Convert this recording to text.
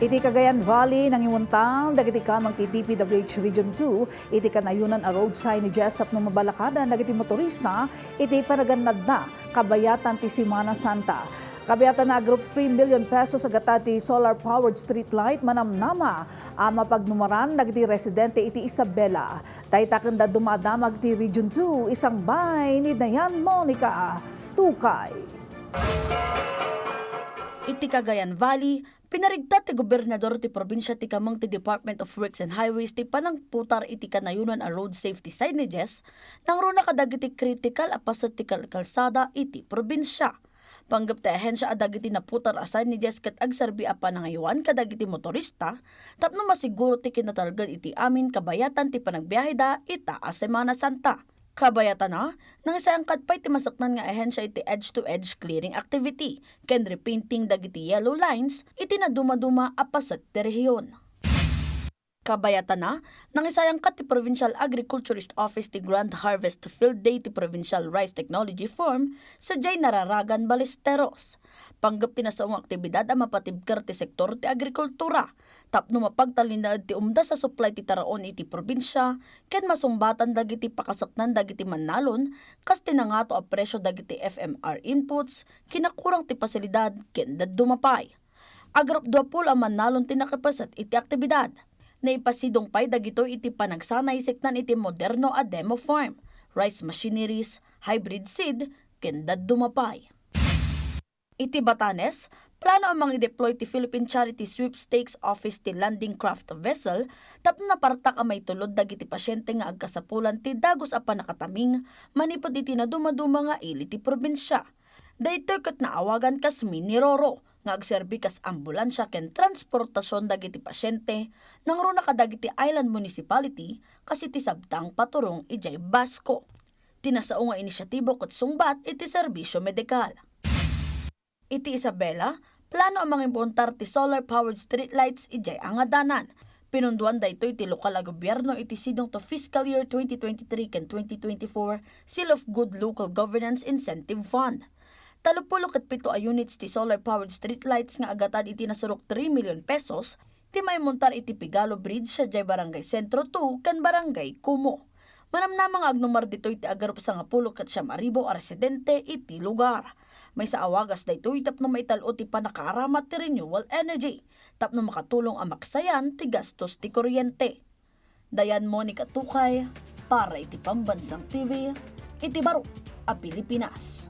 Iti Cagayan Valley nang imuntang dagiti ka mang ti DPWH Region 2 iti kanayunan a road sign ni Jessup no mabalakada dagiti motorista iti panaganad na kabayatan ti Semana Santa. Kabayatan na group 3 million pesos agata ti solar powered street light manamnama ama pagnumaran dagiti residente iti Isabela. Daytaken da dumadamag ti Region 2 isang bay ni Dayan Monica Tukay. Iti Cagayan Valley, pinarigta ti gobernador ti probinsya ti kamang ti Department of Works and Highways ti panangputar iti kanayunan a road safety signages nang runa kadagiti critical a pasat ti kalsada iti probinsya. Panggap ti ahensya a dagiti naputar a signages ket agserbi a panangayuan kadagiti motorista tapno masiguro ti kinatalgad iti amin kabayatan ti panagbiyahe da ita a Semana Santa. Kabayatan na, nang isang kadpay ti masaknan nga ahensya iti edge-to-edge clearing activity, ken repainting dagiti yellow lines, iti na dumaduma apasat ti rehiyon. Kabayatan na, nang isayang kat ti Provincial Agriculturist Office ti Grand Harvest Field Day ti Provincial Rice Technology Forum sa Jay Nararagan, Balesteros. Panggap ti nasaong aktibidad ang mapatibker ti sektor ti agrikultura, tapno mapagtalinaad ti umda sa supply ti taraon iti probinsya, ken masumbatan dagiti pakasaknan dagiti mannalon, kas tinangato a presyo dagiti FMR inputs, kinakurang ti pasilidad, ken dumapay. Agrop 20 ang mannalon ti nakapasat iti aktibidad. Naipasidong pay dagito iti panagsanay seknan iti moderno a demo farm, rice machineries, hybrid seed, ken dumapay. Iti Batanes, plano ang mga i-deploy ti Philippine Charity Sweepstakes Office ti landing craft vessel tapno napartak ang may tulod dagiti pasyente nga agkasapulan ti dagos a panakataming manipod iti na dumaduma nga ili ti probinsya. Daytoy ket naawagan kas Mini Roro nga agserbi kas ambulansya ken transportasyon dagiti pasyente nang runa kadagiti Island Municipality kasi ti sabtang paturong ijay Basco. Tinasao nga inisyatibo ket sungbat iti serbisyo medikal. Iti Isabela, plano ang mga impuntar ti solar-powered streetlights ijay angadanan. Pinunduan daytoy ti lokal a gobyerno iti sidong to fiscal year 2023 ken 2024 Seal of Good Local Governance Incentive Fund. 37 a units ti solar-powered streetlights nga agatan iti nasurok 3 million pesos ti maimuntar iti Pigalo Bridge sa jay Barangay Sentro 2 ken Barangay Kumo. Manamnamang agnumar ditoy ti agarup sa 10 ket 9,000 a residente iti lugar. May sa awagas daytoy tapno maital-o ti panakaaramat ti renewable energy, tapno makatulong ang maksayan ti gastos ti kuryente. Dayan Monica Tukay, para iti Pambansang TV, iti Baro, a Pilipinas.